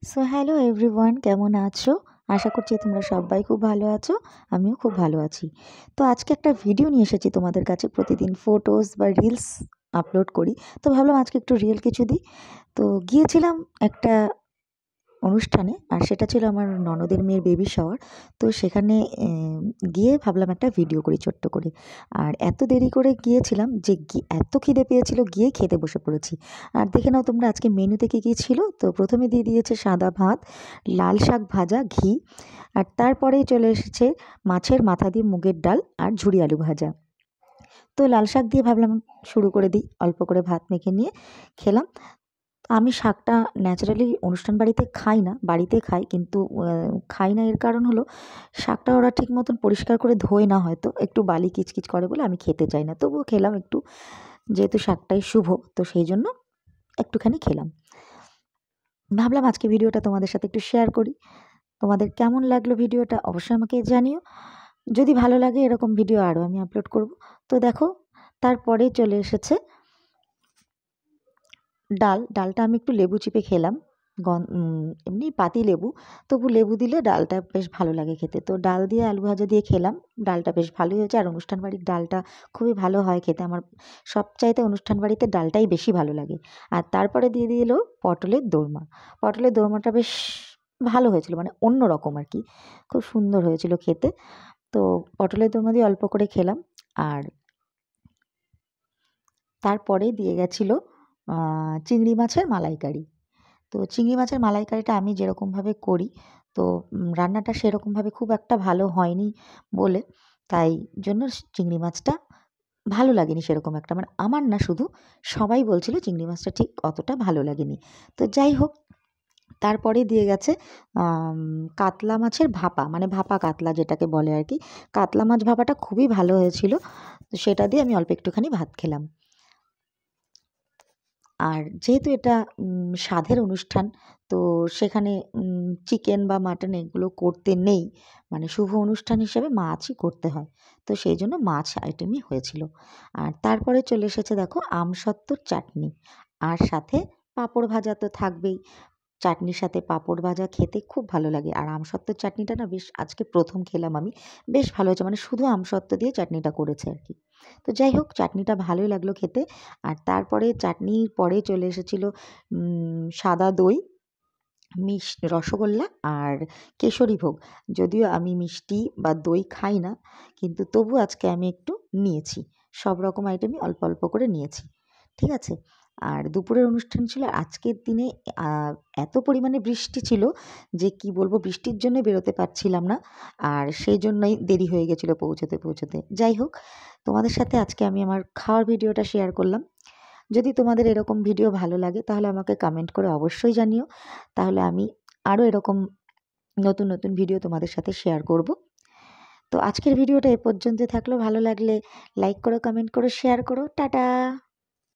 So hello everyone, কেমন আছো? আশা করছি তোমরা সবাই খুব ভালো আছো। আমিও খুব ভালো আছি। তো আজকে একটা ভিডিও নিয়ে এসেছি তোমাদের কাছে। প্রতিদিন ফটোস বা রিলস আপলোড করি। তো ভাবলাম আজকে একটু রিয়েল কিছু দিই। তো গিয়েছিলাম একটা অনুষ্ঠানে, আর সেটা ছিল আমার ননদের মেয়ের বেবি শাওয়ার। তো সেখানে গিয়ে ভাবলাম একটা ভিডিও করি ছোট্ট করে। আর এত দেরি করে গিয়েছিলাম যে এত খিদে পেয়েছিল, গিয়েই খেতে বসে পড়েছি। আর দেখে নাও তোমরা আজকে মেনুতে কী কী ছিল। তো প্রথমে দিয়ে দিয়েছে সাদা ভাত, লাল শাক ভাজা, ঘি। আর তারপরেই চলে এসেছে মাছের মাথা দিয়ে মুগের ডাল আর ঝুরি আলু ভাজা। তো লাল শাক দিয়ে ভাবলাম শুরু করে দিই, অল্প করে ভাত মেখে নিয়ে খেলাম। আমি শাকটা ন্যাচারালি অনুষ্ঠান বাড়িতে খাই না, বাড়িতে খাই, কিন্তু খাই না এর কারণ হলো শাকটা ওরা ঠিক মতন পরিষ্কার করে ধোয় না, হয়তো একটু বালি কিচকিচ করে বলে আমি খেতে চাই না। তবুও খেলাম একটু, যেহেতু শাকটাই শুভ, তো সেই জন্য একটুখানি খেলাম। ভাবলাম আজকে ভিডিওটা তোমাদের সাথে একটু শেয়ার করি। তোমাদের কেমন লাগলো ভিডিওটা অবশ্যই আমাকে জানিও। যদি ভালো লাগে এরকম ভিডিও আরও আমি আপলোড করব। তো দেখো, তারপরে চলে এসেছে ডালটা আমি একটু লেবু চিপে খেলাম। এমনি পাতিলেবু, তবু লেবু দিলে ডালটা বেশ ভালো লাগে খেতে। তো ডাল দিয়ে আলু ভাজা দিয়ে খেলাম। ডালটা বেশ ভালোই হয়েছে, আর অনুষ্ঠান বাড়ির ডালটা খুবই ভালো হয় খেতে। আমার সবচাইতে অনুষ্ঠান বাড়িতে ডালটাই বেশি ভালো লাগে। আর তারপরে দিয়ে দিল পটলের দোরমা। পটলের দোরমাটা বেশ ভালো হয়েছিল, মানে অন্য রকম আর কি, খুব সুন্দর হয়েছিল খেতে। তো পটলের দোরমা দিয়ে অল্প করে খেলাম। আর তারপরে দিয়ে গেছিলো চিংড়ি মাছের মালাইকারি। তো চিংড়ি মাছের মালাইকারিটা আমি যেরকমভাবে করি, তো রান্নাটা সেরকমভাবে খুব একটা ভালো হয়নি বলে, তাই জন্য চিংড়ি মাছটা ভালো লাগেনি সেরকম একটা, মানে আমার না, শুধু সবাই বলছিল চিংড়ি মাছটা ঠিক অতটা ভালো লাগেনি। তো যাই হোক, তারপরে দিয়ে গেছে কাতলা মাছের ভাপা, মানে ভাপা কাতলা যেটাকে বলে আর কি। কাতলা মাছ ভাপাটা খুবই ভালো হয়েছিল। তো সেটা দিয়ে আমি অল্প একটুখানি ভাত খেলাম। আর যেহেতু এটা সাধের অনুষ্ঠান, তো সেখানে চিকেন বা মাটন এগুলো করতে নেই, মানে শুভ অনুষ্ঠান হিসেবে মাছই করতে হয়। তো সেই জন্য মাছ আইটেমই হয়েছিল। আর তারপরে চলে এসেছে দেখো আমসত্ত্বর চাটনি, আর সাথে পাঁপড় ভাজা তো থাকবেই। চাটনির সাথে পাঁপড় ভাজা খেতে খুব ভালো লাগে। আর আমসত্ত্বর চাটনিটা না, বেশ আজকে প্রথম খেলাম আমি, বেশ ভালো হয়েছে, মানে শুধু আমসত্ত্ব দিয়ে চাটনিটা করেছে আর কি। তো যাই হোক, চাটনিটা ভালোই লাগলো খেতে। আর তারপরে চাটনির পরে চলে এসেছিলো সাদা দই, রসগোল্লা আর কেশরী ভোগ। যদিও আমি মিষ্টি বা দই খাই না, কিন্তু তবু আজকে আমি একটু নিয়েছি। সব রকম আইটেমই অল্প অল্প করে নিয়েছি। ঠিক আছে? আর দুপুরের অনুষ্ঠান ছিল। আজকের দিনে আ এত পরিমাণে বৃষ্টি ছিল যে কি বলবো, বৃষ্টির জন্য বেরোতে পারছিলাম না। আর সেই জন্যই দেরি হয়ে গেছিলো পৌঁছতে। যাই হোক, তোমাদের সাথে আজকে আমি আমার খাওয়ার ভিডিওটা শেয়ার করলাম। যদি তোমাদের এরকম ভিডিও ভালো লাগে তাহলে আমাকে কমেন্ট করে অবশ্যই জানিও। তাহলে আমি আরও এরকম নতুন ভিডিও তোমাদের সাথে শেয়ার করব। তো আজকের ভিডিওটা এ পর্যন্তই থাকলো। ভালো লাগলে লাইক করো, কমেন্ট করো, শেয়ার করো। টাটা।